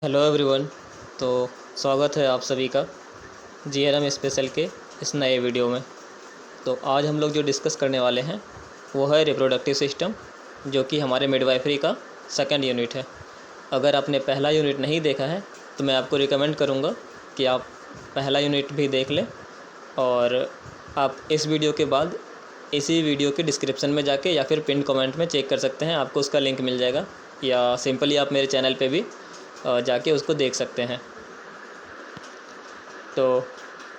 Hello everyone. तो स्वागत है आप सभी का जीआरएम स्पेशल के इस नए वीडियो में। तो आज हम लोग जो डिस्कस करने वाले हैं वो है रिप्रोडक्टिव सिस्टम, जो कि हमारे मिडवाइफरी का सेकंड यूनिट है। अगर आपने पहला यूनिट नहीं देखा है तो मैं आपको रिकमेंड करूँगा कि आप पहला यूनिट भी देख लें, और आप इस वीडियो के बाद इसी वीडियो के डिस्क्रिप्शन में जाके या फिर पिन कमेंट में चेक कर सकते हैं, आपको उसका लिंक मिल जाएगा, या सिंपली आप मेरे चैनल पे भी जाके उसको देख सकते हैं। तो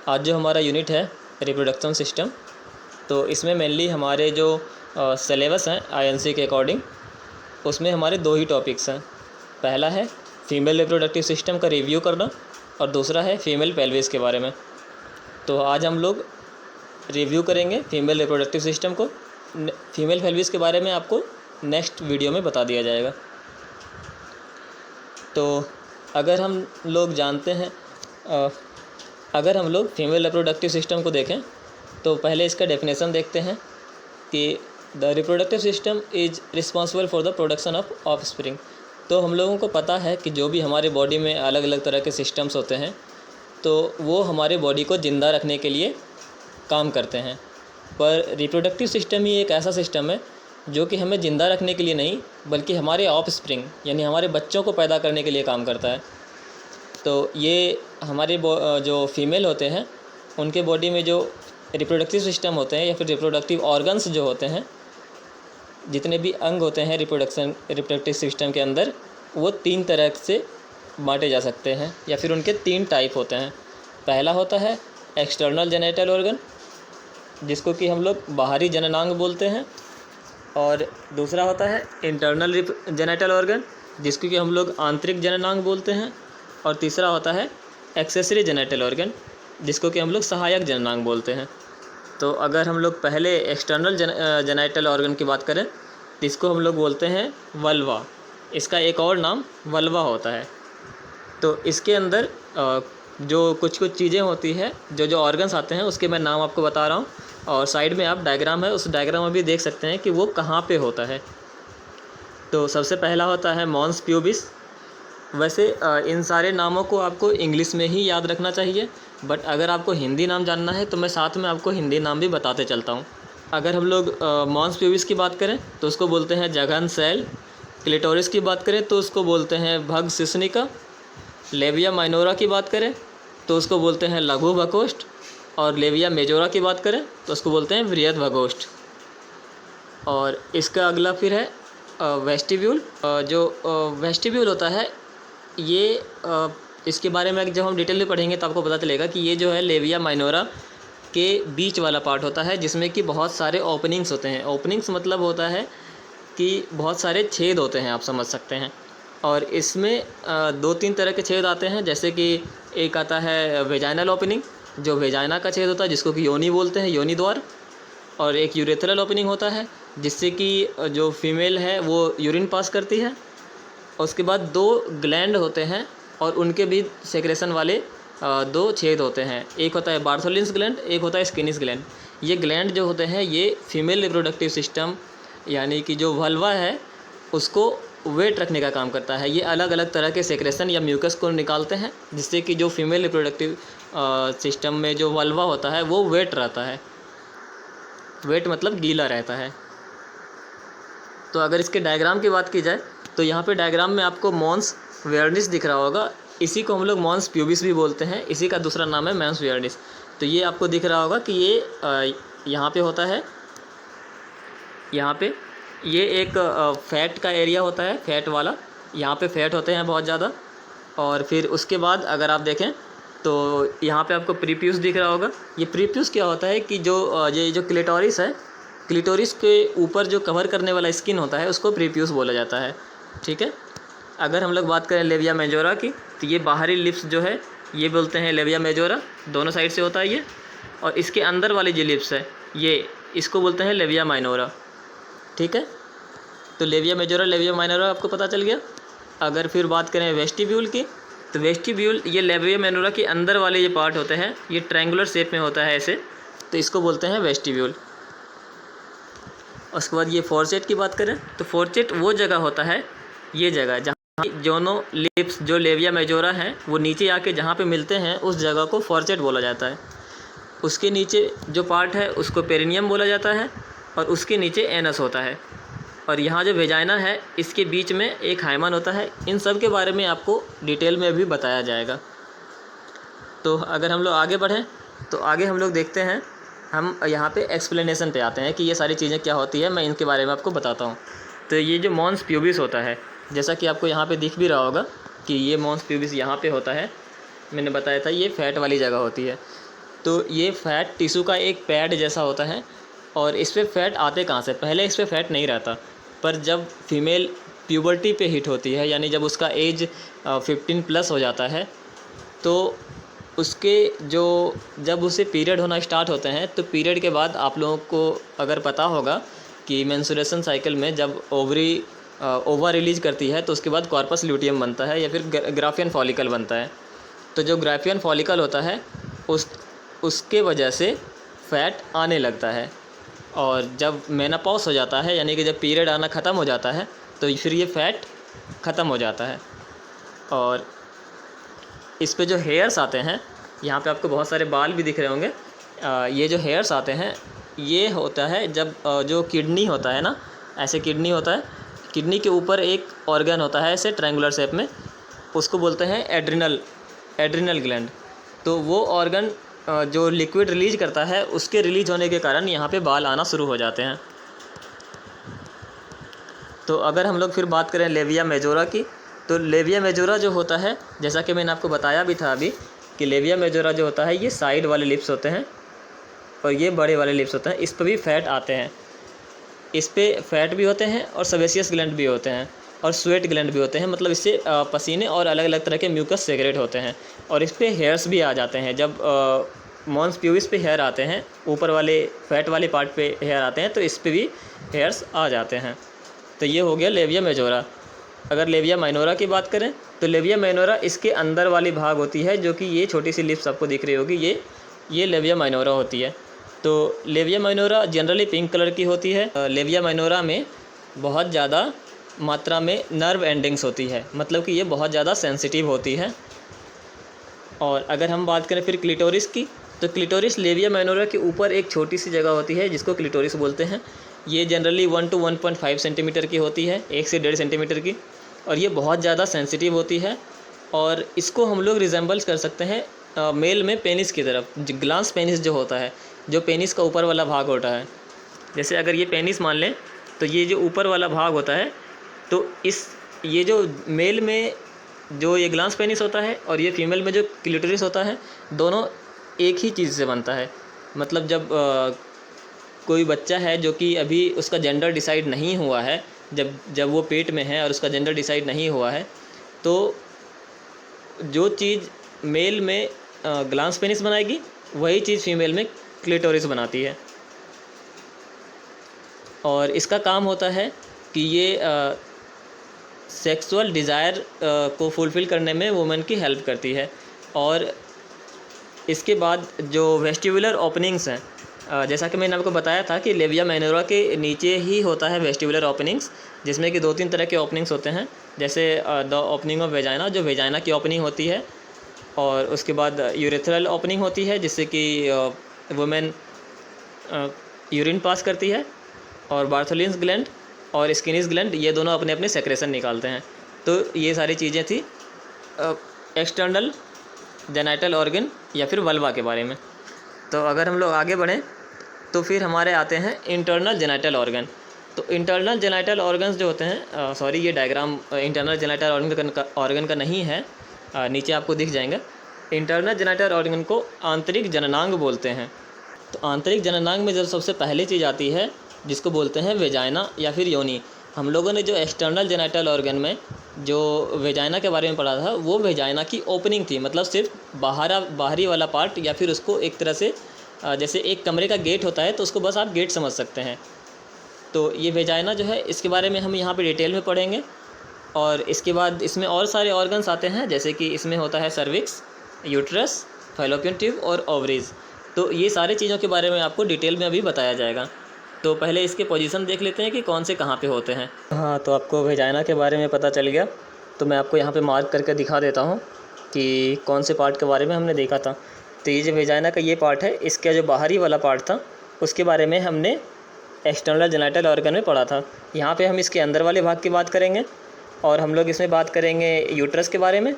आज जो हमारा यूनिट है रिप्रोडक्शन सिस्टम, तो इसमें मेनली हमारे जो सिलेबस हैं आईएनसी के अकॉर्डिंग, उसमें हमारे दो ही टॉपिक्स हैं। पहला है फीमेल रिप्रोडक्टिव सिस्टम का रिव्यू करना, और दूसरा है फीमेल पेल्विस के बारे में। तो आज हम लोग रिव्यू करेंगे फीमेल रिप्रोडक्टिव सिस्टम को। फीमेल पेल्विस के बारे में आपको नेक्स्ट वीडियो में बता दिया जाएगा। तो अगर हम लोग जानते हैं अगर हम लोग फीमेल रिप्रोडक्टिव सिस्टम को देखें तो पहले इसका डेफिनेशन देखते हैं कि the reproductive system is responsible for the production of offspring. तो हम लोगों को पता है कि जो भी हमारे बॉडी में अलग अलग तरह के सिस्टम्स होते हैं, तो वो हमारे बॉडी को ज़िंदा रखने के लिए काम करते हैं। पर रिप्रोडक्टिव सिस्टम ही एक ऐसा सिस्टम है जो कि हमें ज़िंदा रखने के लिए नहीं, बल्कि हमारे ऑफस्प्रिंग यानी हमारे बच्चों को पैदा करने के लिए काम करता है। तो ये हमारे जो फीमेल होते हैं उनके बॉडी में जो रिप्रोडक्टिव सिस्टम होते हैं या फिर रिप्रोडक्टिव ऑर्गन्स जो होते हैं, जितने भी अंग होते हैं रिप्रोडक्टिव सिस्टम के अंदर, वो तीन तरह से बांटे जा सकते हैं, या फिर उनके तीन टाइप होते हैं। पहला होता है एक्सटर्नल जेनिटल ऑर्गन, जिसको कि हम लोग बाहरी जननांग बोलते हैं, और दूसरा होता है इंटरनल जेनिटल ऑर्गन, जिसको कि हम लोग आंतरिक जननांग बोलते हैं, और तीसरा होता है एक्सेसरी जेनिटल ऑर्गन, जिसको कि हम लोग सहायक जननांग बोलते हैं। तो अगर हम लोग पहले एक्सटर्नल जेनिटल ऑर्गन की बात करें तो इसको हम लोग बोलते हैं वल्वा। इसका एक और नाम वल्वा होता है। तो इसके अंदर जो कुछ चीज़ें होती है, जो ऑर्गन्स आते हैं, उसके मैं नाम आपको बता रहा हूँ, और साइड में आप डायग्राम है, उस डायग्राम में भी देख सकते हैं कि वो कहाँ पे होता है। तो सबसे पहला होता है मॉन्स प्यूबिस। वैसे इन सारे नामों को आपको इंग्लिश में ही याद रखना चाहिए, बट अगर आपको हिंदी नाम जानना है तो मैं साथ में आपको हिंदी नाम भी बताते चलता हूँ। अगर हम लोग मॉन्स प्यूबिस की बात करें तो उसको बोलते हैं जघन सेल। क्लिटोरिस की बात करें तो उसको बोलते हैं भग सिस्निका। लेविया माइनोरा की बात करें तो उसको बोलते हैं लघु भगोष्ठ, और लेविया मेजोरा की बात करें तो उसको बोलते हैं वृहद भगोष्ठ। और इसका अगला फिर है वेस्टिब्यूल। जो वेस्टिब्यूल होता है, ये इसके बारे में जब हम डिटेल में पढ़ेंगे तो आपको पता चलेगा कि ये जो है लेविया माइनोरा के बीच वाला पार्ट होता है, जिसमें कि बहुत सारे ओपनिंग्स होते हैं। ओपनिंग्स मतलब होता है कि बहुत सारे छेद होते हैं, आप समझ सकते हैं। और इसमें दो तीन तरह के छेद आते हैं, जैसे कि एक आता है वेजाइनल ओपनिंग, जो वेजाइना का छेद होता है, जिसको कि योनि बोलते हैं, योनि द्वार। और एक यूरेथ्रल ओपनिंग होता है, जिससे कि जो फीमेल है वो यूरिन पास करती है। उसके बाद दो ग्लैंड होते हैं, और उनके भी सेक्रेशन वाले दो छेद होते हैं। एक होता है बार्थोलिन्स ग्लैंड, एक होता है स्किनिस ग्लैंड। ये ग्लैंड जो होते हैं, ये फीमेल रिप्रोडक्टिव सिस्टम यानी कि जो वल्वा है उसको वेट रखने का काम करता है। ये अलग अलग तरह के सेक्रेशन या म्यूकस को निकालते हैं, जिससे कि जो फीमेल रिप्रोडक्टिव सिस्टम में जो वल्वा होता है वो वेट रहता है। वेट मतलब गीला रहता है। तो अगर इसके डायग्राम की बात की जाए तो यहाँ पे डायग्राम में आपको मॉन्स वेयर्निस दिख रहा होगा। इसी को हम लोग मॉन्स प्यूबिस भी बोलते हैं, इसी का दूसरा नाम है मॉन्स वेयर्निस। तो ये आपको दिख रहा होगा कि ये यहाँ पे होता है। यहाँ पे ये एक फैट का एरिया होता है, फैट वाला। यहाँ पे फैट होते हैं बहुत ज़्यादा। और फिर उसके बाद अगर आप देखें तो यहाँ पे आपको प्रीप्यूस दिख रहा होगा। ये प्रीप्यूस क्या होता है कि ये जो क्लिटोरिस है, क्लिटोरिस के ऊपर जो कवर करने वाला स्किन होता है उसको प्रीप्यूस बोला जाता है। ठीक है। अगर हम लोग बात करें लेविया मेजोरा की, तो ये बाहरी लिप्स जो है ये बोलते हैं लेविया मेजोरा, दोनों साइड से होता है ये। और इसके अंदर वाली जो लिप्स है ये, इसको बोलते हैं लेविया माइनोरा। ठीक है। तो लेविया मेजोरा, लेविया माइनोरा आपको पता चल गया। अगर फिर बात करें वेस्टिब्यूल की, तो वेस्टिब्यूल ये लेविया माइनोरा के अंदर वाले ये पार्ट होते हैं, ये ट्रायंगुलर शेप में होता है ऐसे, तो इसको बोलते हैं वेस्टिब्यूल। उसके बाद ये फोरसेट की बात करें तो फोरसेट वो जगह होता है, ये जगह जहाँ दोनों लिप्स जो लेविया मेजोरा हैं वो नीचे आके जहाँ पे मिलते हैं उस जगह को फॉर्सेट बोला जाता है। उसके नीचे जो पार्ट है उसको पेरिनियम बोला जाता है और उसके नीचे एनस होता है। और यहाँ जो वेजाइना है इसके बीच में एक हाइमन होता है। इन सब के बारे में आपको डिटेल में भी बताया जाएगा। तो अगर हम लोग आगे बढ़ें तो आगे हम लोग देखते हैं, हम यहाँ पे एक्सप्लेनेशन पे आते हैं कि ये सारी चीज़ें क्या होती है। मैं इनके बारे में आपको बताता हूँ। तो ये जो मॉन्स प्यूबिस होता है, जैसा कि आपको यहाँ पे दिख भी रहा होगा कि ये मॉन्स प्यूबिस यहाँ पे होता है। मैंने बताया था ये फैट वाली जगह होती है। तो ये फैट टिश्यू का एक पैड जैसा होता है। और इस पर फैट आते कहाँ से? पहले इस पर फैट नहीं रहता, पर जब फीमेल प्यूबर्टी पे हिट होती है, यानी जब उसका एज 15+ हो जाता है, तो उसके जब उसे पीरियड होना स्टार्ट होते हैं, तो पीरियड के बाद आप लोगों को अगर पता होगा कि मेंस्ट्रुएशन साइकिल में जब ओवरी ओवा रिलीज करती है तो उसके बाद कॉर्पस ल्यूटियम बनता है या फिर ग्राफियन फॉलिकल बनता है। तो जो ग्राफियन फॉलिकल होता है उसके वजह से फैट आने लगता है। और जब मेनोपॉज हो जाता है, यानी कि जब पीरियड आना ख़त्म हो जाता है, तो फिर ये फैट ख़त्म हो जाता है। और इस पे जो हेयर्स आते हैं, यहाँ पे आपको बहुत सारे बाल भी दिख रहे होंगे। ये जो हेयर्स आते हैं ये होता है जब जो किडनी होता है ना, ऐसे किडनी होता है, किडनी के ऊपर एक ऑर्गन होता है ऐसे ट्रायंगुलर शेप में, उसको बोलते हैं एड्रिनल ग्लैंड। तो वो ऑर्गन जो लिक्विड रिलीज करता है, उसके रिलीज होने के कारण यहाँ पे बाल आना शुरू हो जाते हैं। तो अगर हम लोग फिर बात करें लेविया मेजोरा की, तो लेविया मेजोरा जो होता है, जैसा कि मैंने आपको बताया भी था अभी कि लेविया मेजोरा जो होता है ये साइड वाले लिप्स होते हैं और ये बड़े वाले लिप्स होते हैं। इस पर भी फैट आते हैं। इस पे फैट भी होते हैं और सेबेसियस ग्लैंड भी होते हैं और स्वेट ग्लैंड भी होते हैं। मतलब इससे पसीने और अलग अलग तरह के म्यूकस सेक्रेट होते हैं। और इस पे हेयर्स भी आ जाते हैं। जब मॉन्स प्यूबिस पे हेयर आते हैं, ऊपर वाले फैट वाले पार्ट पे हेयर आते हैं, तो इस पे भी हेयर्स आ जाते हैं। तो ये हो गया लेविया मेजोरा। अगर लेविया माइनोरा की बात करें तो लेविया माइनोरा इसके अंदर वाली भाग होती है, जो कि ये छोटी सी लिप्स आपको दिख रही होगी, ये लेविया माइनोरा होती है। तो labia minora generally pink colour की होती है। लेविया माइनोरा में बहुत ज़्यादा मात्रा में नर्व एंडिंग्स होती है, मतलब कि ये बहुत ज़्यादा सेंसिटिव होती है। और अगर हम बात करें फिर क्लिटोरिस की, तो क्लिटोरिस लेविया माइनोरा के ऊपर एक छोटी सी जगह होती है जिसको क्लिटोरिस बोलते हैं। ये जनरली 1 to 1.5 सेंटीमीटर की होती है, 1 से 1.5 सेंटीमीटर की। और ये बहुत ज़्यादा सेंसिटिव होती है और इसको हम लोग रिजेंबल्स कर सकते हैं मेल में पेनिस की तरफ। ग्लांस पेनिस जो होता है, जो पेनिस का ऊपर वाला भाग होता है, जैसे अगर ये पेनिस मान लें तो ये जो ऊपर वाला भाग होता है, तो ये जो मेल में जो ये ग्लांस पेनिस होता है और ये फीमेल में जो क्लिटोरिस होता है, दोनों एक ही चीज़ से बनता है। मतलब जब कोई बच्चा है जो कि अभी उसका जेंडर डिसाइड नहीं हुआ है, जब वो पेट में है और उसका जेंडर डिसाइड नहीं हुआ है, तो जो चीज़ मेल में ग्लांस पेनिस बनाएगी वही चीज़ फीमेल में क्लिटोरिस बनाती है। और इसका काम होता है कि ये सेक्सुअल डिज़ायर को फुलफ़िल करने में वुमेन की हेल्प करती है। और इसके बाद जो वेस्टिबुलर ओपनिंग्स हैं, जैसा कि मैंने आपको बताया था कि लेविया माइनोरा के नीचे ही होता है वेस्टिबुलर ओपनिंग्स, जिसमें कि 2-3 तरह के ओपनिंग्स होते हैं। जैसे द ओपनिंग ऑफ वेजाइना, जो वेजाइना की ओपनिंग होती है, और उसके बाद यूरेथ्रल ओपनिंग होती है जिससे कि वुमेन यूरिन पास करती है, और बार्थोलिन्स ग्लैंड और स्किनिस ग्लैंड, ये दोनों अपने अपने सेक्रेशन निकालते हैं। तो ये सारी चीज़ें थी एक्सटर्नल जेनाइटल ऑर्गन या फिर वल्वा के बारे में। तो अगर हम लोग आगे बढ़ें तो फिर हमारे आते हैं इंटरनल जेनाइटल ऑर्गन। तो इंटरनल जेनाइटल ऑर्गन्स जो होते हैं, सॉरी ये डायग्राम इंटरनल जेनाइटल ऑर्गन का नहीं है, नीचे आपको दिख जाएगा। इंटरनल जेनाइटल ऑर्गन को आंतरिक जननांग बोलते हैं। तो आंतरिक जननांग में जब सबसे पहली चीज़ आती है जिसको बोलते हैं वेजाइना या फिर योनि। हम लोगों ने जो एक्सटर्नल जेनाइटल ऑर्गन में जो वेजाइना के बारे में पढ़ा था, वो वेजाइना की ओपनिंग थी, मतलब सिर्फ बाहरी वाला पार्ट, या फिर उसको एक तरह से जैसे एक कमरे का गेट होता है तो उसको बस आप गेट समझ सकते हैं। तो ये वेजाइना जो है, इसके बारे में हम यहाँ पे डिटेल में पढ़ेंगे। और इसके बाद इसमें और सारे ऑर्गन्स आते हैं, जैसे कि इसमें होता है सर्विक्स, यूट्रस, फैलोपियन ट्यूब और ओवरीज। तो ये सारी चीज़ों के बारे में आपको डिटेल में अभी बताया जाएगा। तो पहले इसके पोजीशन देख लेते हैं कि कौन से कहाँ पे होते हैं। हाँ, तो आपको वेजाइना के बारे में पता चल गया। तो मैं आपको यहाँ पे मार्क करके दिखा देता हूँ कि कौन से पार्ट के बारे में हमने देखा था। तो ये जो वेजाइना का ये पार्ट है, इसका जो बाहरी वाला पार्ट था उसके बारे में हमने एक्सटर्नल जेनिटल ऑर्गन में पढ़ा था। यहाँ पे हम इसके अंदर वाले भाग की बात करेंगे और हम लोग इसमें बात करेंगे यूट्रस के बारे में,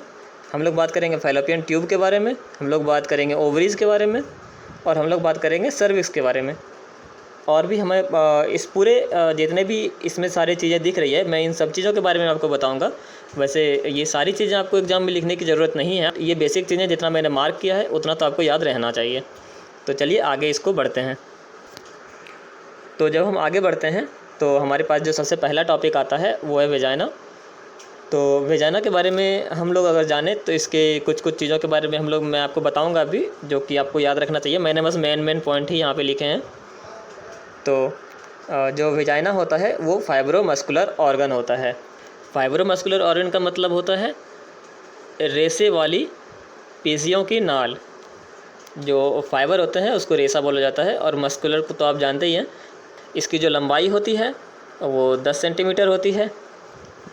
हम लोग बात करेंगे फैलोपियन ट्यूब के बारे में, हम लोग बात करेंगे ओवरीज़ के बारे में और हम लोग बात करेंगे सर्विक्स के बारे में। और भी हमें इस पूरे जितने भी इसमें सारी चीज़ें दिख रही है, मैं इन सब चीज़ों के बारे में आपको बताऊंगा। वैसे ये सारी चीज़ें आपको एग्ज़ाम में लिखने की ज़रूरत नहीं है, ये बेसिक चीज़ें जितना मैंने मार्क किया है उतना तो आपको याद रहना चाहिए। तो चलिए आगे इसको बढ़ते हैं। तो जब हम आगे बढ़ते हैं तो हमारे पास जो सबसे पहला टॉपिक आता है वो है वेजाइना। तो वेजाइना के बारे में हम लोग अगर जाने तो इसके कुछ चीज़ों के बारे में मैं आपको बताऊंगा अभी, जो कि आपको याद रखना चाहिए। मैंने बस मेन पॉइंट ही यहाँ पे लिखे हैं। तो जो वेजाइना होता है वो फाइब्रोमस्कुलर ऑर्गन होता है। फाइब्रोमस्कुलर ऑर्गन का मतलब होता है रेशे वाली पेशियों की नाल। जो फाइबर होते हैं उसको रेशा बोला जाता है, और मस्कुलर को तो आप जानते ही हैं। इसकी जो लंबाई होती है वो 10 सेंटीमीटर होती है।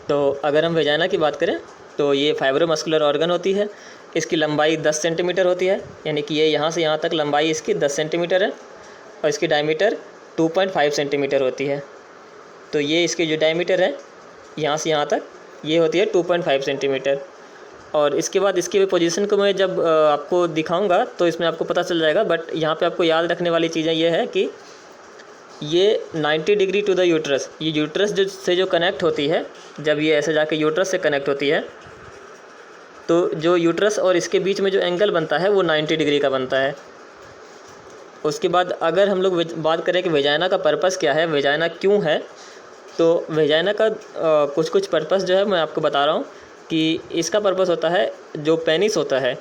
तो अगर हम वेजाइना की बात करें तो ये फाइब्रोमस्कुलर ऑर्गन होती है। इसकी लंबाई 10 सेंटीमीटर होती है, यानी कि ये यहाँ से यहाँ तक लंबाई इसकी 10 सेंटीमीटर है, और इसकी डायमीटर 2.5 सेंटीमीटर होती है। तो ये इसकी जो डायमीटर है यहाँ से यहाँ तक ये होती है 2.5 सेंटीमीटर। और इसके बाद इसकी पोजीशन को मैं जब आपको दिखाऊंगा तो इसमें आपको पता चल जाएगा। बट यहाँ पे आपको याद रखने वाली चीज़ें ये है कि ये 90 डिग्री टू द यूट्रस, ये यूट्रस जो कनेक्ट होती है, जब ये ऐसे जाके यूट्रस से कनेक्ट होती है तो जो यूट्रस और इसके बीच में जो एंगल बनता है वो 90 डिग्री का बनता है। उसके बाद अगर हम लोग बात करें कि वेजाइना का पर्पस क्या है, वेजाइना क्यों है, तो वेजाइना का कुछ पर्पस जो है मैं आपको बता रहा हूँ कि इसका पर्पस होता है जो पेनिस होता है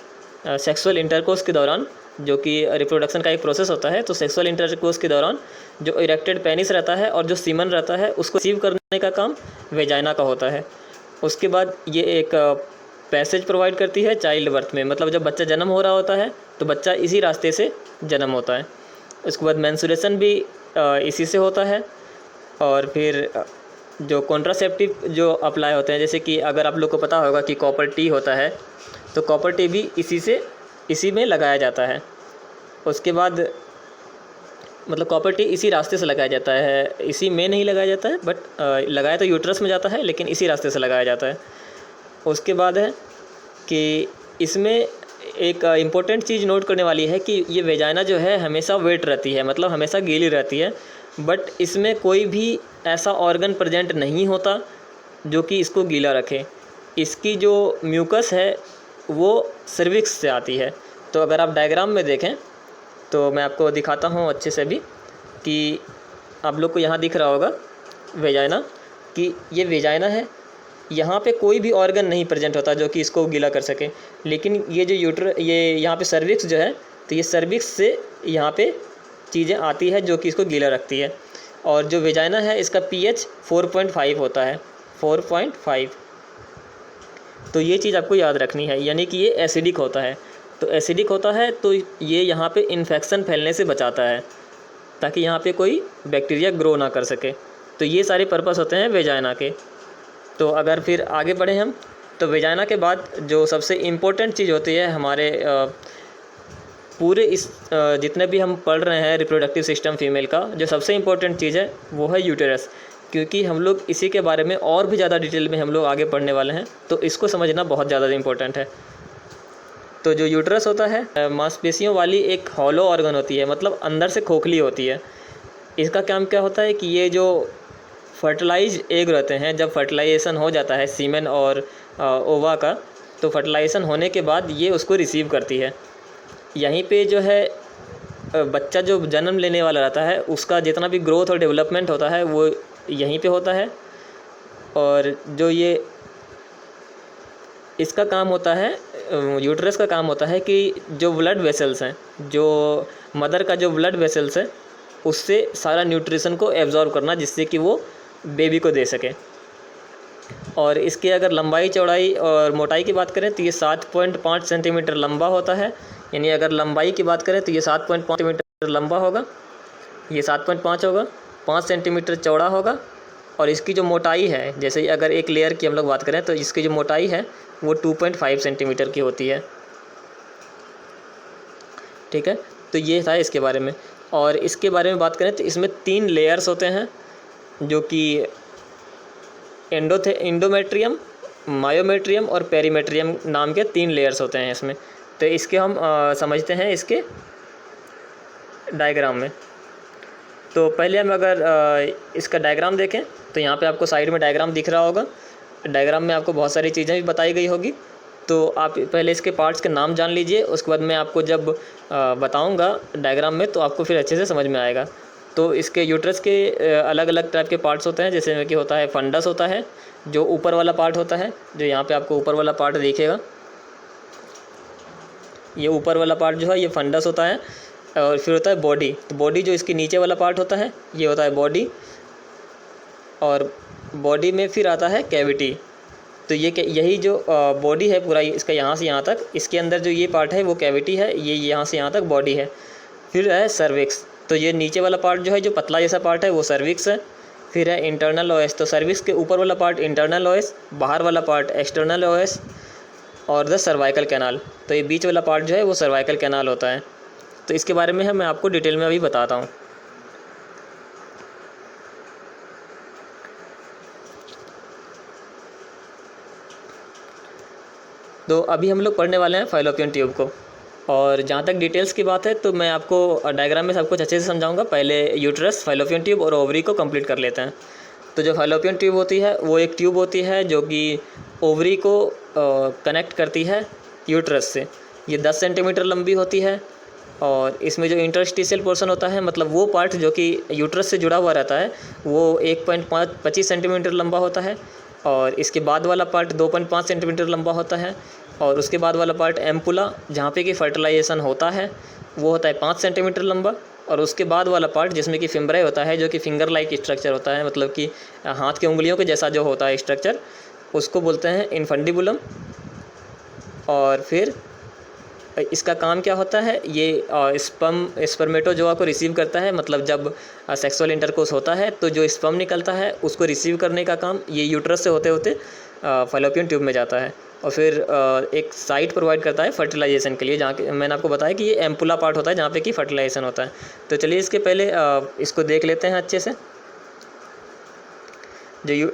सेक्सुअल इंटरकोर्स के दौरान, जो कि रिप्रोडक्शन का एक प्रोसेस होता है। तो सेक्सुअल इंटरकोर्स के दौरान जो इरेक्टेड पेनिस रहता है और जो सीमन रहता है उसको रिसीव करने का काम वेजाइना का होता है। उसके बाद ये एक पैसेज प्रोवाइड करती है चाइल्ड बर्थ में, मतलब जब बच्चा जन्म हो रहा होता है तो बच्चा इसी रास्ते से जन्म होता है। उसके बाद मेंस्ट्रुएशन भी इसी से होता है। और फिर जो कॉन्ट्रासेप्टिव जो अप्लाई होते हैं, जैसे कि अगर आप लोग को पता होगा कि कॉपर टी होता है, तो कॉपर टी भी इसी में लगाया जाता है। उसके बाद मतलब कॉपर टी इसी रास्ते से लगाया जाता है, इसी में नहीं लगाया जाता है, बट लगाया तो यूट्रस में जाता है, लेकिन इसी रास्ते से लगाया जाता है। उसके बाद है कि इसमें एक इम्पोर्टेंट चीज़ नोट करने वाली है कि ये वेजाइना जो है हमेशा वेट रहती है, मतलब हमेशा गीली रहती है। बट इसमें कोई भी ऐसा ऑर्गन प्रेजेंट नहीं होता जो कि इसको गीला रखे। इसकी जो म्यूकस है वो सर्विक्स से आती है। तो अगर आप डायग्राम में देखें तो मैं आपको दिखाता हूँ अच्छे से भी कि आप लोग को यहाँ दिख रहा होगा वेजाइना, कि ये वेजाइना है। यहाँ पे कोई भी ऑर्गन नहीं प्रेजेंट होता जो कि इसको गीला कर सके, लेकिन ये जो ये यहाँ पे सर्विक्स जो है, तो ये सर्विक्स से यहाँ पे चीज़ें आती है जो कि इसको गीला रखती है। और जो वेजाइना है इसका pH 4.5 होता है, 4.5। तो ये चीज़ आपको याद रखनी है, यानी कि ये एसिडिक होता है। तो एसिडिक होता है तो ये यहाँ पे इन्फेक्शन फैलने से बचाता है, ताकि यहाँ पे कोई बैक्टीरिया ग्रो ना कर सके। तो ये सारे पर्पस होते हैं वेजाइना के। तो अगर फिर आगे बढ़े हम, तो वेजाइना के बाद जो सबसे इम्पोर्टेंट चीज़ होती है हमारे पूरे इस जितने भी हम पढ़ रहे हैं रिप्रोडक्टिव सिस्टम फीमेल का, जो सबसे इम्पोर्टेंट चीज़ है वो है यूटेरस। क्योंकि हम लोग इसी के बारे में और भी ज़्यादा डिटेल में हम लोग आगे पढ़ने वाले हैं, तो इसको समझना बहुत ज़्यादा इम्पोर्टेंट है। तो जो यूट्रस होता है मांसपेशियों वाली एक हॉलो ऑर्गन होती है, मतलब अंदर से खोखली होती है। इसका काम क्या होता है कि ये जो फर्टिलाइज एग रहते हैं, जब फर्टिलाइजेशन हो जाता है सीमेन और ओवा का, तो फर्टिलाइजेशन होने के बाद ये उसको रिसीव करती है। यहीं पे जो है बच्चा जो जन्म लेने वाला रहता है उसका जितना भी ग्रोथ और डेवलपमेंट होता है वो यहीं पे होता है। और जो ये इसका काम होता है, यूट्रस का काम होता है कि जो ब्लड वेसल्स हैं, जो मदर का जो ब्लड वेसल्स है, उससे सारा न्यूट्रिशन को एब्जॉर्ब करना, जिससे कि वो बेबी को दे सके। और इसके अगर लंबाई चौड़ाई और मोटाई की बात करें तो ये 7.5 सेंटीमीटर लंबा होता है। यानी अगर लंबाई की बात करें तो ये 7.5 सेंटीमीटर लंबा होगा, ये 7.5 होगा, 5 सेंटीमीटर चौड़ा होगा और इसकी जो मोटाई है, जैसे अगर एक लेयर की हम लोग बात करें तो इसकी जो मोटाई है वो 2.5 सेंटीमीटर की होती है। ठीक है, तो ये था इसके बारे में। और इसके बारे में बात करें तो इसमें 3 लेयर्स होते हैं, जो कि एंडोमेट्रियम, मायोमेट्रियम और पेरीमेट्रियम नाम के 3 लेयर्स होते हैं इसमें। तो इसके हम समझते हैं इसके डायग्राम में। तो पहले हम अगर इसका डायग्राम देखें तो यहाँ पे आपको साइड में डायग्राम दिख रहा होगा। डायग्राम में आपको बहुत सारी चीज़ें भी बताई गई होगी, तो आप पहले इसके पार्ट्स के नाम जान लीजिए, उसके बाद मैं आपको जब बताऊँगा डायग्राम में तो आपको फिर अच्छे से समझ में आएगा। तो इसके यूट्रस के अलग अलग टाइप के पार्ट्स होते हैं, जैसे में कि होता है फंडस होता है, जो ऊपर वाला पार्ट होता है, जो यहाँ पे आपको ऊपर वाला पार्ट दिखेगा, ये ऊपर वाला पार्ट जो है ये फंडस होता है। और फिर होता है बॉडी, तो बॉडी जो इसके नीचे वाला पार्ट होता है ये होता है बॉडी। और बॉडी में फिर आता है कैविटी। तो ये यही जो बॉडी है पूरा इसका यहाँ से यहाँ तक, इसके अंदर जो ये पार्ट है वो कैविटी है, ये यहाँ से यहाँ तक बॉडी है। फिर है सर्विक्स, तो ये नीचे वाला पार्ट जो है जो पतला जैसा पार्ट है वो सर्विक्स है। फिर है इंटरनल ओएस, तो सर्विक्स के ऊपर वाला पार्ट इंटरनल ओएस, बाहर वाला पार्ट एक्सटर्नल ओएस। और द सर्वाइकल कैनाल, तो ये बीच वाला पार्ट जो है वो सर्वाइकल कैनाल होता है। तो इसके बारे में मैं आपको डिटेल में अभी बताता हूँ। तो अभी हम लोग पढ़ने वाले हैं फाइलोपियन ट्यूब को, और जहाँ तक डिटेल्स की बात है तो मैं आपको डायग्राम में सब कुछ अच्छे से समझाऊंगा। पहले यूट्रस, फाइलोपियन ट्यूब और ओवरी को कंप्लीट कर लेते हैं। तो जो फाइलोपियन ट्यूब होती है वो एक ट्यूब होती है जो कि ओवरी को कनेक्ट करती है यूट्रस से। ये 10 सेंटीमीटर लंबी होती है, और इसमें जो इंटरस्टिशियल पोर्शन होता है, मतलब वो पार्ट जो कि यूट्रस से जुड़ा हुआ रहता है, वो 1.25 सेंटीमीटर लंबा होता है। और इसके बाद वाला पार्ट 2.5 सेंटीमीटर लंबा होता है। और उसके बाद वाला पार्ट एम्पुला, जहाँ पे कि फर्टिलाइजेशन होता है, वो होता है 5 सेंटीमीटर लंबा। और उसके बाद वाला पार्ट जिसमें कि फिम्ब्राई होता है, जो कि फिंगर लाइक स्ट्रक्चर होता है, मतलब कि हाथ की उंगलियों के जैसा जो होता है स्ट्रक्चर, उसको बोलते हैं इनफंडिबुलम। और फिर इसका काम क्या होता है, ये स्पर्मेटोजोआ को रिसीव करता है। मतलब जब सेक्सुअल इंटरकोर्स होता है तो जो स्पर्म निकलता है उसको रिसीव करने का काम ये यूट्रस से होते होते फाइलोपियन ट्यूब में जाता है, और फिर एक साइट प्रोवाइड करता है फर्टिलाइजेशन के लिए, जहाँ के मैंने आपको बताया कि ये एम्पुला पार्ट होता है जहाँ पे कि फर्टिलाइजेशन होता है। तो चलिए इसके पहले इसको देख लेते हैं अच्छे से। जो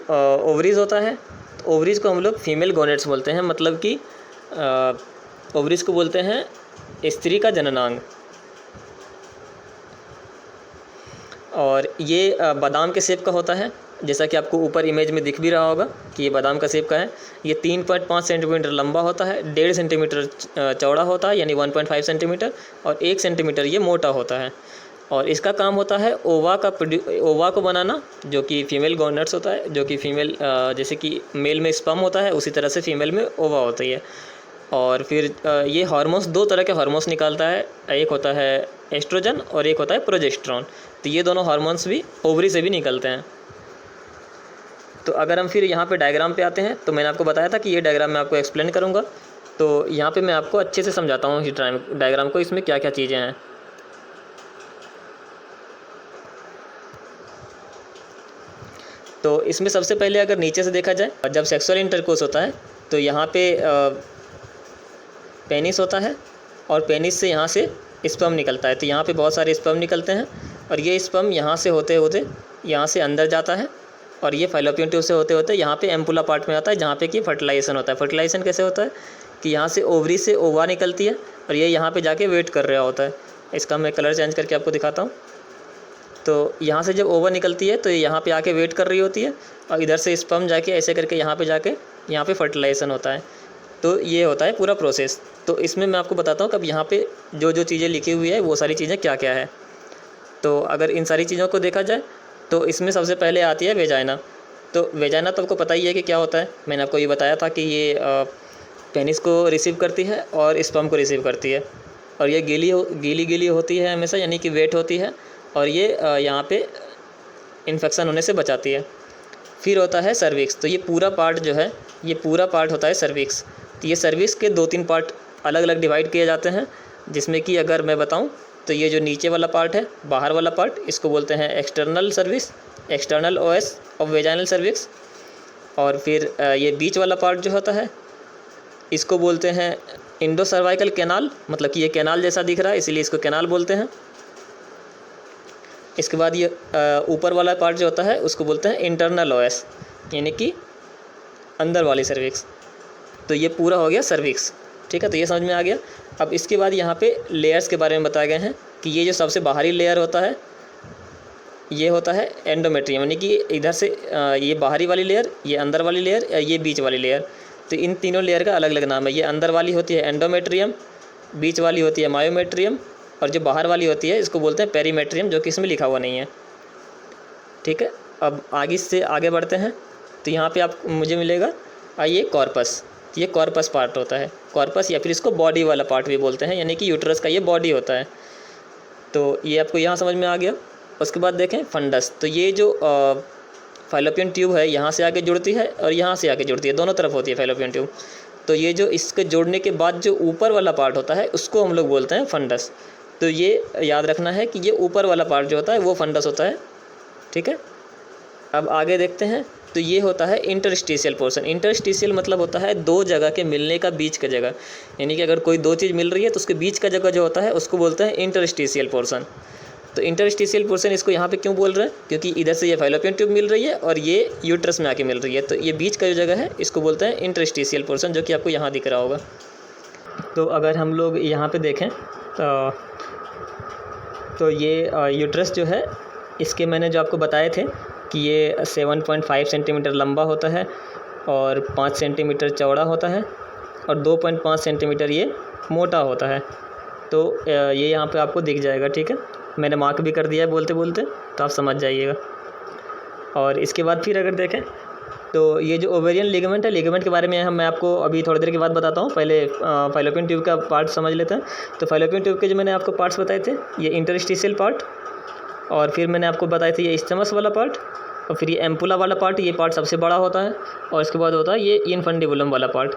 ओवरीज होता है, तो ओवरीज को हम लोग फीमेल गोनेट्स बोलते हैं, मतलब कि ओवरीज को बोलते हैं स्त्री का जननांग। और ये बादाम के शेप का होता है, जैसा कि आपको ऊपर इमेज में दिख भी रहा होगा कि ये बादाम का शेप का है। ये 3.5 सेंटीमीटर लंबा होता है, 1.5 सेंटीमीटर चौड़ा होता है यानी 1.5 सेंटीमीटर, और 1 सेंटीमीटर ये मोटा होता है। और इसका काम होता है ओवा को बनाना, जो कि फीमेल गोनेट्स होता है, जो कि फीमेल जैसे कि मेल में स्पर्म होता है उसी तरह से फीमेल में ओवा होती है। और फिर ये हार्मोन्स, 2 तरह के हार्मोन्स निकालता है, एक होता है एस्ट्रोजन और एक होता है प्रोजेस्टेरोन। तो ये दोनों हार्मोन्स भी ओवरी से भी निकलते हैं। तो अगर हम फिर यहाँ पे डायग्राम पे आते हैं, तो मैंने आपको बताया था कि ये डायग्राम मैं आपको एक्सप्लेन करूँगा। तो यहाँ पे मैं आपको अच्छे से समझाता हूँ इस डायग्राम को, इसमें क्या क्या चीज़ें हैं। तो इसमें सबसे पहले अगर नीचे से देखा जाए, जब सेक्सुअल इंटरकोर्स होता है तो यहाँ पे पेनिस होता है, और पेनिस से यहाँ से स्पर्म निकलता है। तो यहाँ पे बहुत सारे स्पर्म निकलते हैं, और ये स्पर्म यहाँ से होते होते यहाँ से अंदर जाता है, और ये फाइलोपियन ट्यूब से होते होते यहाँ पे एम्पुला पार्ट में आता है, जहाँ पे कि फर्टिलाइजेशन होता है। फर्टिलाइजेशन कैसे होता है कि यहाँ से ओवरी से ओवा निकलती है, और ये यहाँ पे जाके वेट कर रहा होता है। इसका मैं कलर चेंज करके आपको दिखाता हूँ। तो यहाँ से जब ओवा निकलती है तो ये यहाँ पे आके वेट कर रही होती है, और इधर से स्पर्म जाके ऐसे करके यहाँ पे फर्टिलाइजेशन होता है। तो ये होता है पूरा प्रोसेस। तो इसमें मैं आपको बताता हूँ कि अब यहाँ पे जो जो चीज़ें लिखी हुई है वो सारी चीज़ें क्या क्या है। तो अगर इन सारी चीज़ों को देखा जाए तो इसमें सबसे पहले आती है वेजाइना। तो वेजाइना तो आपको पता ही है कि क्या होता है, मैंने आपको ये बताया था कि ये पेनिस को रिसीव करती है और स्पर्म को रिसीव करती है, और ये गीली होती है हमेशा, यानी कि वेट होती है, और ये यहाँ पे इन्फेक्शन होने से बचाती है। फिर होता है सर्विक्स। तो ये पूरा पार्ट जो है, ये पूरा पार्ट होता है सर्विक्स। तो ये सर्विक्स के 2-3 पार्ट अलग अलग डिवाइड किए जाते हैं, जिसमें कि अगर मैं बताऊं तो ये जो नीचे वाला पार्ट है, बाहर वाला पार्ट, इसको बोलते हैं external service, external OS of vaginal cervix. और फिर ये बीच वाला पार्ट जो होता है इसको बोलते हैं इंडो सर्वाइकल कैनाल, मतलब कि ये कैनाल जैसा दिख रहा है इसीलिए इसको कैनाल बोलते हैं। इसके बाद ये ऊपर वाला पार्ट जो होता है उसको बोलते हैं इंटरनल ओएस, यानी कि अंदर वाली सर्विक्स। तो ये पूरा हो गया सर्विक्स, ठीक है। तो ये समझ में आ गया। अब इसके बाद यहाँ पे लेयर्स के बारे में बताए गए हैं कि ये जो सबसे बाहरी लेयर होता है ये होता है एंडोमेट्रियम, यानी कि इधर से ये बाहरी वाली लेयर, ये अंदर वाली लेयर, ये बीच वाली लेयर। तो इन तीनों लेयर का अलग अलग नाम है। ये अंदर वाली होती है एंडोमेट्रियम, बीच वाली होती है मायोमेट्रियम, और जो बाहर वाली होती है इसको बोलते हैं पेरीमेट्रियम, जो कि इसमें लिखा हुआ नहीं है, ठीक है। अब आगे से आगे बढ़ते हैं तो यहाँ पे आप मुझे मिलेगा ये कॉर्पस। ये कॉर्पस पार्ट होता है, कॉर्पस या फिर इसको बॉडी वाला पार्ट भी बोलते हैं, यानी कि यूट्रस का ये बॉडी होता है। तो ये आपको यहाँ समझ में आ गया। उसके बाद देखें फंडस। तो ये जो फैलोपियन ट्यूब है यहाँ से आके जुड़ती है और यहाँ से आके जुड़ती है, दोनों तरफ होती है फैलोपियन ट्यूब। तो ये जो इसके जोड़ने के बाद जो ऊपर वाला पार्ट होता है उसको हम लोग बोलते हैं फंडस। तो ये याद रखना है कि ये ऊपर वाला पार्ट जो होता है वो फंडस होता है, ठीक है। अब आगे देखते हैं तो ये होता है इंटरस्टिशियल पोर्शन। इंटरस्टिशियल मतलब होता है दो जगह के मिलने का, बीच का जगह, यानी कि अगर कोई दो चीज़ मिल रही है तो उसके बीच का जगह जो होता है उसको बोलते हैं इंटरस्टिशियल पोर्शन। तो इंटरस्टिशियल पोर्शन इसको यहाँ पे क्यों बोल रहे हैं, क्योंकि इधर से ये फैलोपियन ट्यूब मिल रही है और ये यूट्रस में आके मिल रही है। तो ये बीच का जो जगह है इसको बोलते हैं इंटरस्टिशियल पोर्शन, जो कि आपको यहाँ दिख रहा होगा। तो अगर हम लोग यहाँ पे देखें तो ये यूट्रस जो है इसके मैंने जो आपको बताए थे कि ये 7.5 सेंटीमीटर लंबा होता है और 5 सेंटीमीटर चौड़ा होता है और 2.5 सेंटीमीटर ये मोटा होता है। तो ये यहाँ पे आपको दिख जाएगा, ठीक है। मैंने मार्क भी कर दिया है बोलते बोलते, तो आप समझ जाइएगा। और इसके बाद फिर अगर देखें तो ये जो ओवेरियन लिगामेंट है, लिगामेंट के बारे में मैं आपको अभी थोड़ी देर के बाद बताता हूँ। पहले फैलोपियन ट्यूब का पार्ट समझ लेते हैं। तो फैलोपियन ट्यूब के जो मैंने आपको पार्ट्स बताए थे, ये इंटरस्टिशियल पार्ट, और फिर मैंने आपको बताए थे ये स्टमस वाला पार्ट, और फिर ये एम्पुला वाला पार्ट, ये पार्ट सबसे बड़ा होता है, और इसके बाद होता है ये इनफंडिबुलम वाला पार्ट,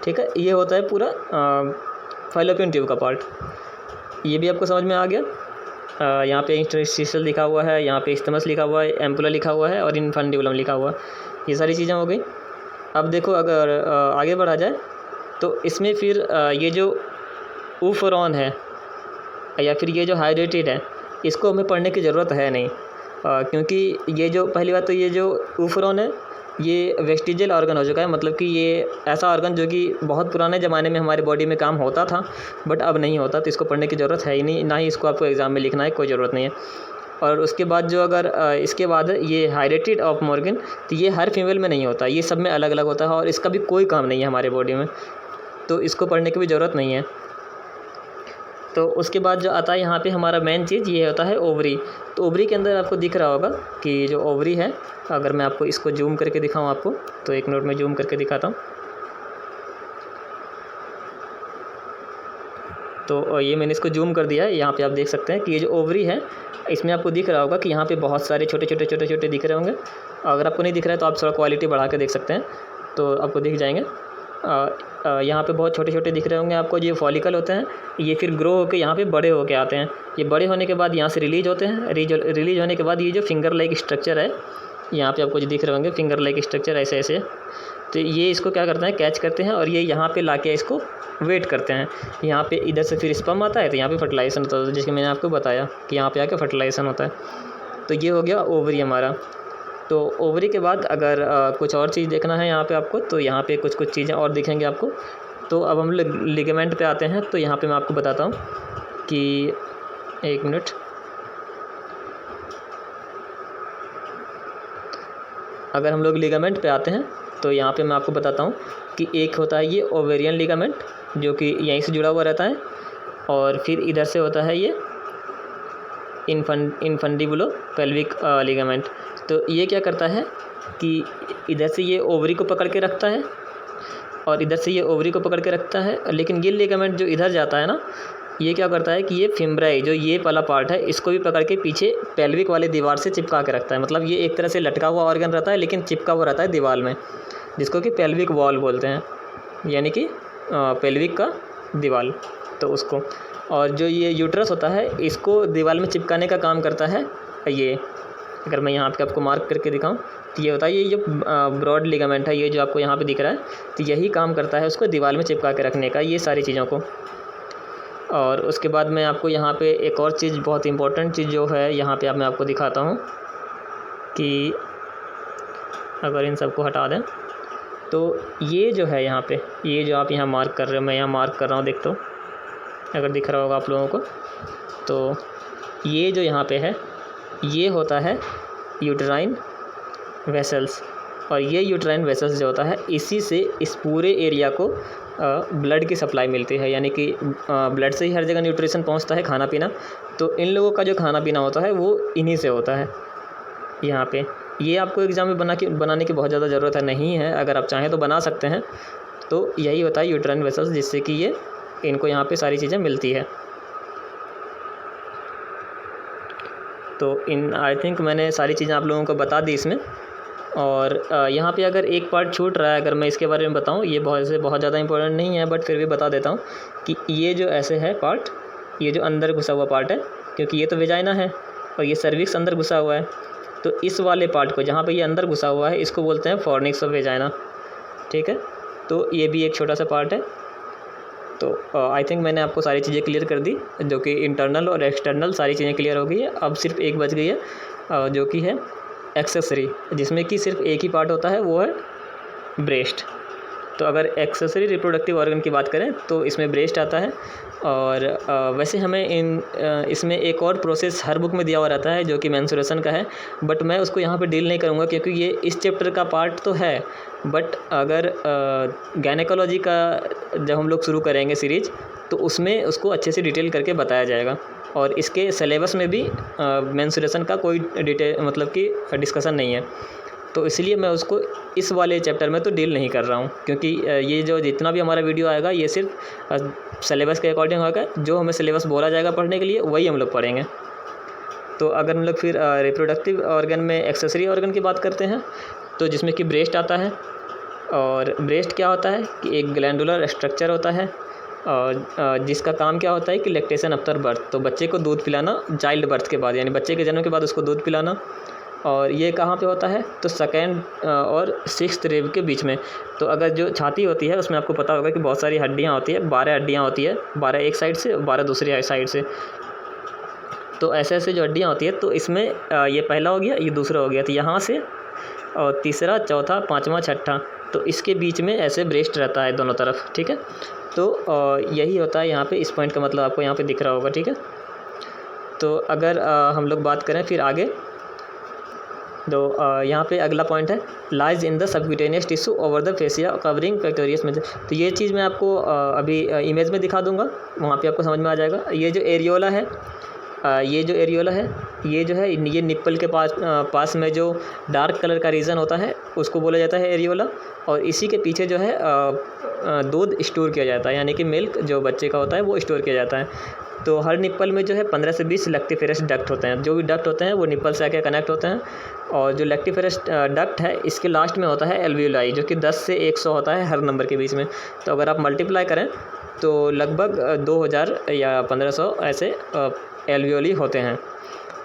ठीक है। ये होता है पूरा फैलोपियन ट्यूब का पार्ट। ये भी आपको समझ में आ गया। यहाँ पे इंटरस्टिशियल लिखा हुआ है, यहाँ पे स्टमस लिखा हुआ है, एम्पुला लिखा हुआ है और इनफंडिबुलम लिखा हुआ है। ये सारी चीज़ें हो गई। अब देखो अगर आगे बढ़ा जाए तो इसमें फिर ये जो ऊफरॉन है या फिर ये जो हाइड्रेटेड है इसको हमें पढ़ने की ज़रूरत है नहीं, क्योंकि ये जो पहली बात तो ये जो ऊफरॉन है ये वेस्टिजियल ऑर्गन हो चुका है। मतलब कि ये ऐसा ऑर्गन जो कि बहुत पुराने ज़माने में हमारे बॉडी में काम होता था बट अब नहीं होता, तो इसको पढ़ने की ज़रूरत है ही नहीं, ना ही इसको आपको एग्ज़ाम में लिखना है, कोई ज़रूरत नहीं है। और उसके बाद जो अगर इसके बाद ये हाइड्रेटेड ऑफ मॉर्गन, तो ये हर फीमेल में नहीं होता, ये सब में अलग अलग होता है और इसका भी कोई काम नहीं है हमारे बॉडी में, तो इसको पढ़ने की भी ज़रूरत नहीं है। तो उसके बाद जो आता है यहाँ पे हमारा मेन चीज़ ये होता है ओवरी। तो ओवरी के अंदर आपको दिख रहा होगा कि जो ओवरी है, अगर मैं आपको इसको जूम करके दिखाऊँ आपको, तो एक मिनट में जूम करके दिखाता हूँ। तो ये मैंने इसको जूम कर दिया है। यहाँ पे आप देख सकते हैं कि ये जो ओवरी है इसमें आपको दिख रहा होगा कि यहाँ पे बहुत सारे छोटे छोटे दिख रहे होंगे। अगर आपको नहीं दिख रहा है तो आप थोड़ा क्वालिटी बढ़ा के देख सकते हैं, तो आपको दिख जाएंगे। यहाँ पे बहुत छोटे छोटे दिख रहे होंगे आपको। ये फॉलिकल होते हैं, ये फिर ग्रो होकर यहाँ पे बड़े होके आते हैं। ये बड़े होने के बाद यहाँ से रिलीज होते हैं। रिलीज होने के बाद ये जो फिंगर लाइक स्ट्रक्चर है, यहाँ पे आपको जो दिख रहे होंगे फिंगर लाइक स्ट्रक्चर ऐसे ऐसे, तो ये इसको क्या करते हैं, कैच करते हैं और ये यहाँ पे लाके इसको वेट करते हैं। यहाँ पे इधर से फिर स्पर्म आता है, तो यहाँ पे फर्टिलाइजेशन होता है, जिसके मैंने आपको बताया कि यहाँ पे आके फर्टिलाइजेशन होता है। तो ये हो गया ओवरी हमारा। तो ओवरी के बाद अगर कुछ और चीज़ देखना है यहाँ पे आपको, तो यहाँ पे कुछ चीज़ें और दिखेंगे आपको। तो अब हम लिगामेंट पे आते हैं। तो यहाँ पे मैं आपको बताता हूँ कि एक मिनट, अगर हम लोग लिगामेंट पे आते हैं तो यहाँ पे मैं आपको बताता हूँ कि एक होता है ये ओवेरियन लिगामेंट, जो कि यहीं से जुड़ा हुआ रहता है, और फिर इधर से होता है ये इनफंडिबुलो पेल्विक लिगामेंट। तो ये क्या करता है कि इधर से ये ओवरी को पकड़ के रखता है और इधर से ये ओवरी को पकड़ के रखता है, लेकिन ये लिगामेंट जो इधर जाता है ना, ये क्या करता है कि ये फिम्ब्राई जो ये वाला पार्ट है इसको भी पकड़ के पीछे पेल्विक वाले दीवार से चिपका के रखता है। मतलब ये एक तरह से लटका हुआ ऑर्गन रहता है लेकिन चिपका हुआ रहता है दीवार में, जिसको कि पेल्विक वॉल बोलते हैं, यानी कि पेल्विक का दीवार, तो उसको। और जो ये यूट्रस होता है इसको दीवार में चिपकाने का काम करता है ये। अगर मैं यहाँ पे आपको मार्क करके दिखाऊं तो ये होता है, ये जो ब्रॉड लिगामेंट है, ये जो आपको यहाँ पे दिख रहा है, तो यही काम करता है उसको दीवार में चिपका के रखने का, ये सारी चीज़ों को। और उसके बाद मैं आपको यहाँ पे एक और चीज़, बहुत इंपॉर्टेंट चीज़ जो है यहाँ पे मैं आपको दिखाता हूँ कि अगर इन सबको हटा दें तो ये जो है यहाँ पे, ये जो आप यहाँ मार्क कर रहे हो, मैं यहाँ मार्क कर रहा हूँ, देख तो अगर दिख रहा होगा आप लोगों को, तो ये जो यहाँ पे है ये होता है यूट्राइन वेसल्स। और ये यूट्राइन वेसल्स जो होता है, इसी से इस पूरे एरिया को ब्लड की सप्लाई मिलती है, यानी कि ब्लड से ही हर जगह न्यूट्रिशन पहुंचता है, खाना पीना। तो इन लोगों का जो खाना पीना होता है वो इन्हीं से होता है। यहाँ पे ये आपको एग्ज़ाम में बनाने की बहुत ज़्यादा ज़रूरत है नहीं है, अगर आप चाहें तो बना सकते हैं। तो यही होता है यूट्राइन वेसल्स, जिससे कि ये इनको यहाँ पे सारी चीज़ें मिलती है। तो आई थिंक मैंने सारी चीज़ें आप लोगों को बता दी इसमें। और यहाँ पे अगर एक पार्ट छूट रहा है, अगर मैं इसके बारे में बताऊँ, ये बहुत ज़्यादा इंपॉर्टेंट नहीं है, बट फिर भी बता देता हूँ कि ये जो ऐसे है पार्ट, ये जो अंदर घुसा हुआ पार्ट है, क्योंकि ये तो वेजाइना है और ये सर्विक्स अंदर घुसा हुआ है, तो इस वाले पार्ट को जहाँ पे ये अंदर घुसा हुआ है इसको बोलते हैं फॉर्निक्स ऑफ वेजाइना। ठीक है, तो ये भी एक छोटा सा पार्ट है। तो आई थिंक मैंने आपको सारी चीज़ें क्लियर कर दी, जो कि इंटरनल और एक्सटर्नल सारी चीज़ें क्लियर हो गई है। अब सिर्फ एक बच गई है जो कि है एक्सेसरी, जिसमें कि सिर्फ एक ही पार्ट होता है, वो है ब्रेस्ट। तो अगर एक्सेसरी रिप्रोडक्टिव ऑर्गन की बात करें तो इसमें ब्रेस्ट आता है। और वैसे हमें इसमें एक और प्रोसेस हर बुक में दिया हुआ रहता है जो कि मेंस्ट्रुएशन का है, बट मैं उसको यहाँ पे डील नहीं करूँगा क्योंकि ये इस चैप्टर का पार्ट तो है। बट अगर गायनेकोलॉजी का जब हम लोग शुरू करेंगे सीरीज, तो उसमें उसको अच्छे से डिटेल करके बताया जाएगा। और इसके सिलेबस में भी मेंस्ट्रुएशन का कोई डिटेल मतलब कि डिस्कशन नहीं है, तो इसलिए मैं उसको इस वाले चैप्टर में तो डील नहीं कर रहा हूँ, क्योंकि ये जो जितना भी हमारा वीडियो आएगा ये सिर्फ सिलेबस के अकॉर्डिंग होगा। जो हमें सिलेबस बोला जाएगा पढ़ने के लिए वही हम लोग पढ़ेंगे। तो अगर हम लोग फिर रिप्रोडक्टिव ऑर्गन में एक्सेसरी ऑर्गन की बात करते हैं, तो जिसमें कि ब्रेस्ट आता है। और ब्रेस्ट क्या होता है कि एक ग्लैंडुलर स्ट्रक्चर होता है, और जिसका काम क्या होता है कि लैक्टेशन आफ्टर बर्थ, तो बच्चे को दूध पिलाना चाइल्ड बर्थ के बाद, यानी बच्चे के जन्म के बाद उसको दूध पिलाना। और ये कहाँ पे होता है, तो सेकेंड और सिक्स्थ रेब के बीच में। तो अगर जो छाती होती है उसमें आपको पता होगा कि बहुत सारी हड्डियाँ होती है, 12 हड्डियाँ होती है, 12 एक साइड से और 12 दूसरी साइड से। तो ऐसे ऐसे जो हड्डियाँ होती है, तो इसमें ये पहला हो गया, ये दूसरा हो गया, तो यहाँ से और तीसरा, चौथा, पाँचवा, छठा, तो इसके बीच में ऐसे ब्रेस्ट रहता है दोनों तरफ। ठीक है, तो यही होता है यहाँ पे, इस पॉइंट का मतलब आपको यहाँ पे दिख रहा होगा। ठीक है, तो अगर हम लोग बात करें फिर आगे, तो यहाँ पे अगला पॉइंट है lies in the subcutaneous tissue over the fascia covering pectoralis में। तो ये चीज़ मैं आपको अभी इमेज में दिखा दूंगा, वहाँ पे आपको समझ में आ जाएगा। ये जो एरियोला है, ये जो एरियोला है, ये जो है ये निप्पल के पास में जो डार्क कलर का रीजन होता है उसको बोला जाता है एरियोला। और इसी के पीछे जो है दूध स्टोर किया जाता है, यानी कि मिल्क जो बच्चे का होता है वो स्टोर किया जाता है। तो हर निप्पल में जो है 15 से 20 लैक्टिफेरस डक्ट होते हैं। जो भी डक्ट होते हैं वो निप्पल से आके कनेक्ट होते हैं। और जो लैक्टिफेरस डक्ट है इसके लास्ट में होता है एल्वियोलाई, जो कि 10 से 100 होता है हर नंबर के बीच में। तो अगर आप मल्टीप्लाई करें तो लगभग 2000 या 1500 ऐसे एल्वियोली होते हैं।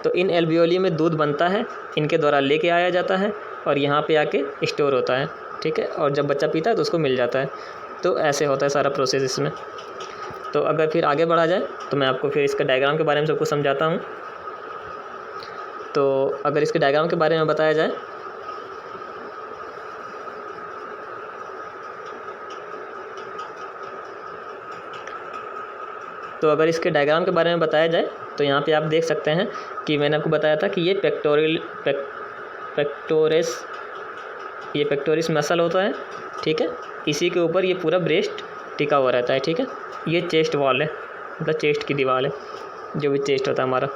तो इन एल्वियोली में दूध बनता है, इनके द्वारा लेके आया जाता है और यहाँ पे आके स्टोर होता है। ठीक है, और जब बच्चा पीता है तो उसको मिल जाता है। तो ऐसे होता है सारा प्रोसेस इसमें। तो अगर फिर आगे बढ़ा जाए तो मैं आपको फिर इसका डायग्राम के बारे में सब कुछ समझाता हूँ। तो अगर इसके डायग्राम के बारे में बताया जाए, तो यहाँ पे आप देख सकते हैं कि मैंने आपको बताया था कि ये पेक्टोरिस मसल होता है। ठीक है, इसी के ऊपर ये पूरा ब्रेस्ट टिका हुआ रहता है। ठीक है, ये चेस्ट वॉल है, मतलब चेस्ट की दीवार है, जो भी चेस्ट होता है हमारा।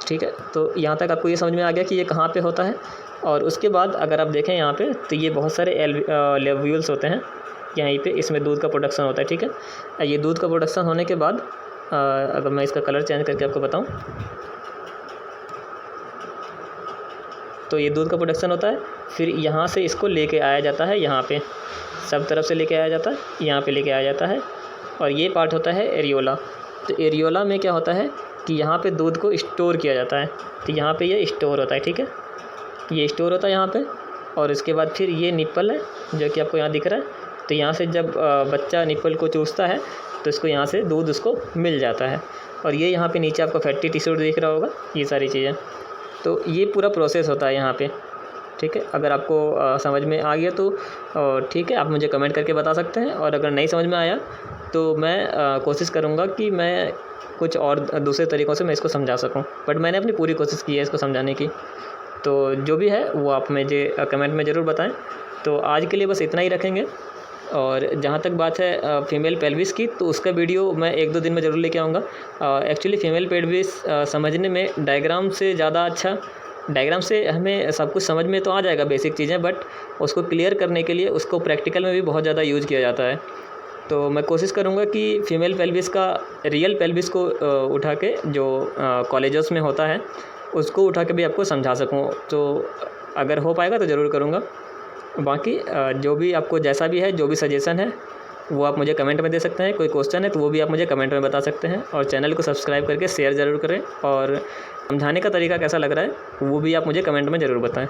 ठीक है, तो यहाँ तक आपको ये समझ में आ गया कि ये कहाँ पे होता है। और उसके बाद अगर आप देखें यहाँ पे, तो ये बहुत सारे लेव्यूल्स होते हैं यहीं पे, इसमें दूध का प्रोडक्शन होता है। ठीक है, ये दूध का प्रोडक्शन होने के बाद अगर मैं इसका कलर चेंज करके आपको बताऊँ, तो ये दूध का प्रोडक्शन होता है। फिर यहाँ से इसको लेके आया जाता है, यहाँ पे सब तरफ से लेके आया जाता है, यहाँ पे लेके आया जाता है। और ये पार्ट होता है एरियोला। तो एरियोला में क्या होता है कि यहाँ पे दूध को स्टोर किया जाता है। तो यहाँ पे ये स्टोर होता है, ठीक है, ये स्टोर होता है यहाँ पे। और इसके बाद फिर ये निप्पल है जो कि आपको यहाँ दिख रहा है। तो यहाँ से जब बच्चा निप्पल को चूसता है तो इसको यहाँ से दूध उसको मिल जाता है। और ये यहाँ पे नीचे आपको फैटी टिश्यू दिख रहा होगा, ये सारी चीज़ें। तो ये पूरा प्रोसेस होता है यहाँ पे, ठीक है। अगर आपको समझ में आ गया तो ठीक है, आप मुझे कमेंट करके बता सकते हैं। और अगर नहीं समझ में आया तो मैं कोशिश करूँगा कि मैं कुछ और दूसरे तरीक़ों से मैं इसको समझा सकूँ, बट मैंने अपनी पूरी कोशिश की है इसको समझाने की। तो जो भी है वो आप मुझे कमेंट में ज़रूर बताएं। तो आज के लिए बस इतना ही रखेंगे। और जहाँ तक बात है फीमेल पेल्विस की, तो उसका वीडियो मैं 1-2 दिन में ज़रूर लेके आऊँगा। एक्चुअली फीमेल पेल्विस समझने में डायग्राम से ज़्यादा अच्छा, डायग्राम से हमें सब कुछ समझ में तो आ जाएगा बेसिक चीज़ें, बट उसको क्लियर करने के लिए उसको प्रैक्टिकल में भी बहुत ज़्यादा यूज़ किया जाता है। तो मैं कोशिश करूँगा कि फ़ीमेल पेल्विस का रियल पेल्विस को उठा के जो कॉलेजेस में होता है उसको उठा के भी आपको समझा सकूँ। तो अगर हो पाएगा तो ज़रूर करूँगा। बाकी जो भी आपको जैसा भी है, जो भी सजेशन है वो आप मुझे कमेंट में दे सकते हैं। कोई क्वेश्चन है तो वो भी आप मुझे कमेंट में बता सकते हैं। और चैनल को सब्सक्राइब करके शेयर ज़रूर करें। और समझाने का तरीका कैसा लग रहा है वो भी आप मुझे कमेंट में ज़रूर बताएं।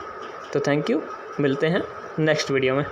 तो थैंक यू, मिलते हैं नेक्स्ट वीडियो में।